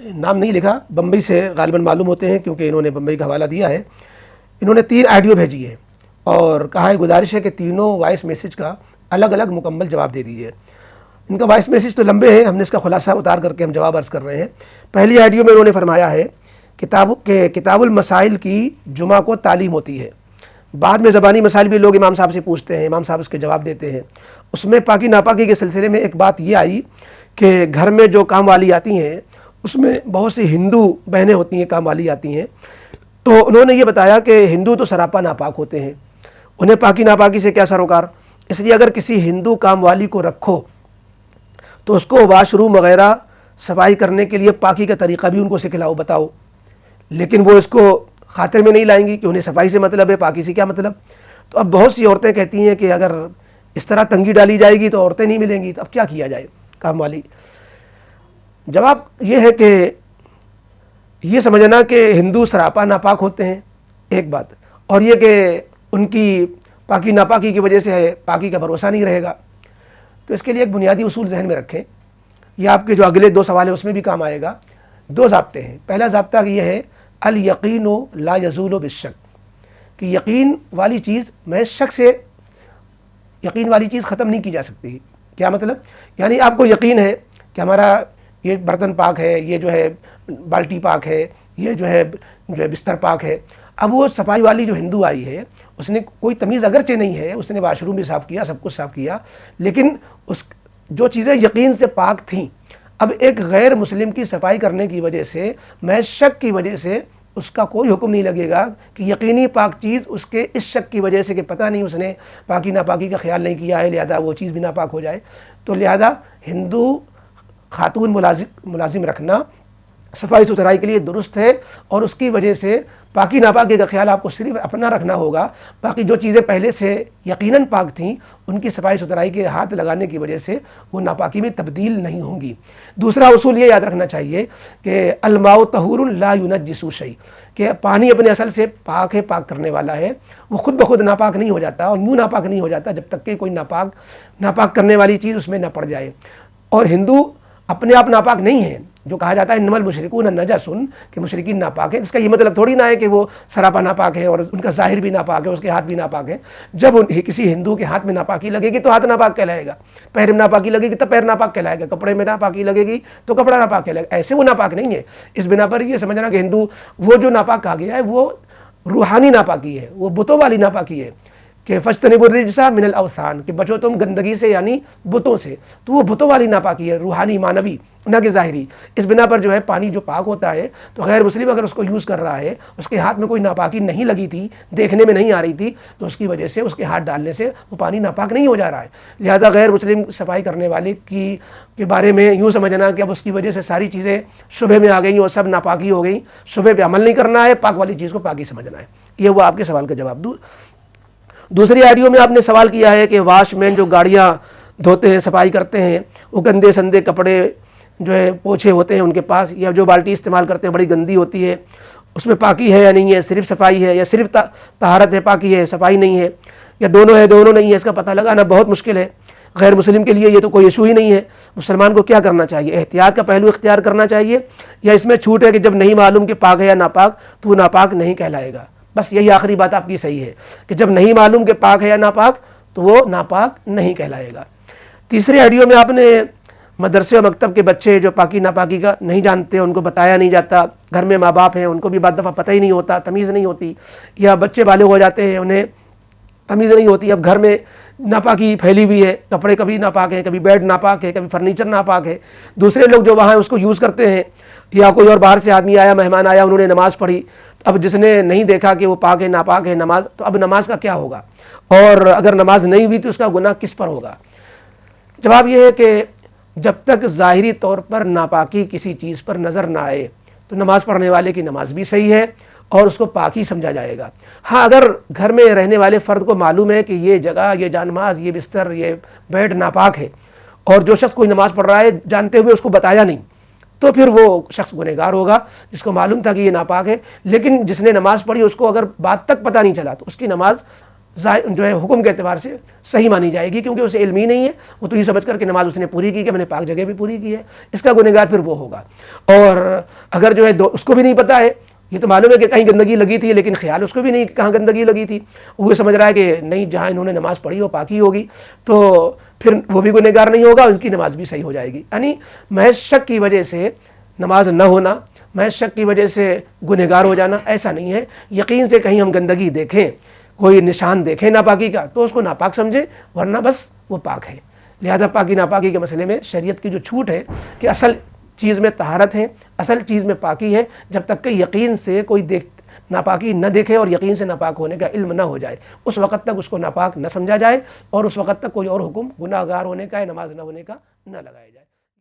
नाम नहीं लिखा, बम्बई से गालिबन मालूम होते हैं क्योंकि इन्होंने बम्बई का हवाला दिया है। इन्होंने 3 ऑडियो भेजी है और कहा है, गुजारिश है कि तीनों वॉइस मैसेज का अलग अलग मुकम्मल जवाब दे दीजिए। इनका वॉइस मैसेज तो लंबे हैं, हमने इसका खुलासा उतार करके हम जवाब अर्ज़ कर रहे हैं। पहली ऑडियो में उन्होंने फरमाया है किताबुल मसाइल की जुमा को तालीम होती है। बाद में ज़बानी मसाइल भी लोग इमाम साहब से पूछते हैं, इमाम साहब उसके जवाब देते हैं। उसमें पाकी नापाकी के सिलसिले में एक बात ये आई कि घर में जो काम वाली आती हैं उसमें बहुत सी हिंदू बहनें होती हैं, काम वाली आती हैं। तो उन्होंने ये बताया कि हिंदू तो सरापा नापाक होते हैं, उन्हें पाकी नापाकी से क्या सरोकार, इसलिए अगर किसी हिंदू काम वाली को रखो तो उसको वाशरूम वगैरह सफाई करने के लिए पाकी का तरीक़ा भी उनको सिखलाओ, बताओ। लेकिन वो इसको खातिर में नहीं लाएंगी कि उन्हें सफाई से मतलब है, पाकी से क्या मतलब। तो अब बहुत सी औरतें कहती हैं कि अगर इस तरह तंगी डाली जाएगी तो औरतें नहीं मिलेंगी, तो अब क्या किया जाए काम वाली। जवाब ये है कि ये समझना कि हिंदू सरापा नापाक होते हैं एक बात, और ये कि उनकी पाकी नापाकी की वजह से है पाकी का भरोसा नहीं रहेगा। तो इसके लिए एक बुनियादी उसूल जहन में रखें, यह आपके जो अगले 2 सवाल है उसमें भी काम आएगा। 2 ज़ाब्ते हैं। पहला ज़ाब्ता ये है अल यकीन ला यज़ूलु बिश्शक, कि यकीन वाली चीज़ मैं शक से यकीन वाली चीज़ ख़त्म नहीं की जा सकती। क्या मतलब, यानी आपको यकीन है कि हमारा ये बर्तन पाक है, ये जो है बाल्टी पाक है, ये जो है बिस्तर पाक है। अब वो सफाई वाली जो हिंदू आई है उसने कोई तमीज़ अगरचे नहीं है, उसने वाशरूम भी साफ़ किया, सब कुछ साफ़ किया, लेकिन उस जो चीज़ें यकीन से पाक थीं, अब एक गैर मुस्लिम की सफाई करने की वजह से, मैं शक की वजह से उसका कोई हुक्म नहीं लगेगा कि यकीनी पाक चीज़ उसके इस शक की वजह से कि पता नहीं उसने पाकी नापाकी का ख्याल नहीं किया है, लिहाजा वो चीज़ भी नापाक हो जाए। तो लिहाजा हिंदू खातून मुलाजिम रखना सफाई सुथराई के लिए दुरुस्त है, और उसकी वजह से पाकी नापाकी का ख्याल आपको सिर्फ अपना रखना होगा। बाकी जो चीज़ें पहले से यकीनन पाक थीं उनकी सफाई सुथराई के हाथ लगाने की वजह से वो नापाकी में तब्दील नहीं होंगी। दूसरा उसूल ये याद रखना चाहिए कि अलमाउ तहूरुन ला युनज्जिसु शै, कि पानी अपने असल से पाक है, पाक करने वाला है, वो खुद ब खुद नापाक नहीं हो जाता, और यूँ नापाक नहीं हो जाता जब तक कि कोई नापाक करने वाली चीज़ उसमें न पड़ जाए। और हिंदू अपने आप नापाक नहीं है, जो कहा जाता है इन्नमल मुशरिकून नजसुन, कि मुशरिकीन नापाक है। इसका ये मतलब थोड़ी ना है कि वो सरापा नापाक है और उनका ज़ाहिर भी नापाक है, उसके हाथ भी नापाक है। जब किसी हिंदू के हाथ में नापाकी लगेगी तो हाथ नापाक कहलाएगा, पैर में नापाकी लगेगी तो पैर नापाक कहलाएगा, कपड़े में नापाकी लगेगी तो कपड़ा नापाक कहलाएगा। ऐसे वो नापाक नहीं है। इस बिना पर ये समझना कि हिंदू वो जो नापाक कहा गया है वो रूहानी नापाकी है, वो बुतों वाली नापाकी है कि फज्तनिबुर रिज्सा मिनल अवसान, कि बचो तुम गंदगी से यानी बुतों से। तो वो बुतों वाली नापाकी है, रूहानी मानवी, न कि ज़ाहिरी। इस बिना पर जो है पानी जो पाक होता है तो गैर मुस्लिम अगर उसको यूज़ कर रहा है, उसके हाथ में कोई नापाकी नहीं लगी थी, देखने में नहीं आ रही थी, तो उसकी वजह से उसके हाथ डालने से वो पानी नापाक नहीं हो जा रहा है। लिहाजा गैर मुस्लिम सफाई करने वाले के बारे में यूँ समझना कि अब उसकी वजह से सारी चीज़ें शुबह में आ गई और सब नापाकी हो गई, शुबह पे अमल नहीं करना है, पाक वाली चीज़ को पाकी समझना है। ये वो आपके सवाल का जवाब। दूसरी ऑडियो में आपने सवाल किया है कि वॉशमैन जो गाड़ियाँ धोते हैं, सफाई करते हैं, वो गंदे संदे कपड़े जो है पोछे होते हैं उनके पास, या जो बाल्टी इस्तेमाल करते हैं बड़ी गंदी होती है, उसमें पाकी है या नहीं है, सिर्फ सफाई है या सिर्फ तहारत है, पाकी है, सफाई नहीं है, या दोनों है दोनों नहीं है, इसका पता लगाना बहुत मुश्किल है। गैर मुस्लिम के लिए ये तो कोई इशू ही नहीं है। मुसलमान को क्या करना चाहिए, एहतियात का पहलू इख्तियार करना चाहिए, या इसमें छूट है कि जब नहीं मालूम कि पाक है या नापाक तो वो नापाक नहीं कहलाएगा। बस यही आखिरी बात आपकी सही है कि जब नहीं मालूम कि पाक है या नापाक तो वो नापाक नहीं कहलाएगा। तीसरे ऑडियो में आपने मदरसे और मकतब के बच्चे जो पाकी नापाकी का नहीं जानते, उनको बताया नहीं जाता, घर में माँ बाप हैं उनको भी बाद दफ़ा पता ही नहीं होता, तमीज़ नहीं होती, या बच्चे बालिग हो जाते हैं उन्हें तमीज़ नहीं होती, अब घर में नापाकी फैली हुई है, कपड़े कभी नापाक हैं, कभी बेड नापाक है, कभी फर्नीचर नापाक है, दूसरे लोग जो वहाँ हैं उसको यूज़ करते हैं, या कोई और बाहर से आदमी आया, मेहमान आया, उन्होंने नमाज़ पढ़ी, अब जिसने नहीं देखा कि वो पाक है नापाक है नमाज, तो अब नमाज का क्या होगा, और अगर नमाज नहीं हुई तो उसका गुनाह किस पर होगा। जवाब यह है कि जब तक ज़ाहिरी तौर पर नापाकी किसी चीज़ पर नज़र ना आए तो नमाज़ पढ़ने वाले की नमाज भी सही है और उसको पाकी समझा जाएगा। हाँ, अगर घर में रहने वाले फ़र्द को मालूम है कि ये जगह, ये जानमाज, ये बिस्तर, ये बेड नापाक है, और जो शख्स कोई नमाज़ पढ़ रहा है जानते हुए उसको बताया नहीं, तो फिर वो शख्स गुनहगार होगा जिसको मालूम था कि ये नापाक है। लेकिन जिसने नमाज़ पढ़ी उसको अगर बात तक पता नहीं चला तो उसकी नमाज जो है हुक्म के एतबार से सही मानी जाएगी, क्योंकि उसे इल्म ही नहीं है। वो तो ये समझ कर के नमाज उसने पूरी की कि मैंने पाक जगह भी पूरी की है, इसका गुनहगार फिर वो होगा। और अगर जो है उसको भी नहीं पता है, ये तो मालूम है कि कहीं गंदगी लगी थी, लेकिन ख्याल उसको भी नहीं कहाँ गंदगी लगी थी, वो समझ रहा है कि नहीं जहाँ इन्होंने नमाज़ पढ़ी हो पाकी होगी, तो फिर वो भी गुनहगार नहीं होगा, उनकी नमाज भी सही हो जाएगी। यानी महज शक की वजह से नमाज न होना, महज शक की वजह से गुनहगार हो जाना, ऐसा नहीं है। यकीन से कहीं हम गंदगी देखें, कोई निशान देखें नापाकी का, तो उसको नापाक समझें, वरना बस वो पाक है। लिहाजा पाकी नापाकी के मसले में शरीयत की जो छूट है कि असल चीज़ में तहारत है, असल चीज़ में पाकी है, जब तक कि यकीन से कोई नापाकी न देखे और यकीन से नापाक होने का इल्म न हो जाए, उस वक़्त तक उसको नापाक न समझा जाए और उस वक़्त तक कोई और हुक्म गुनाहगार होने का या नमाज न होने का न लगाया जाए।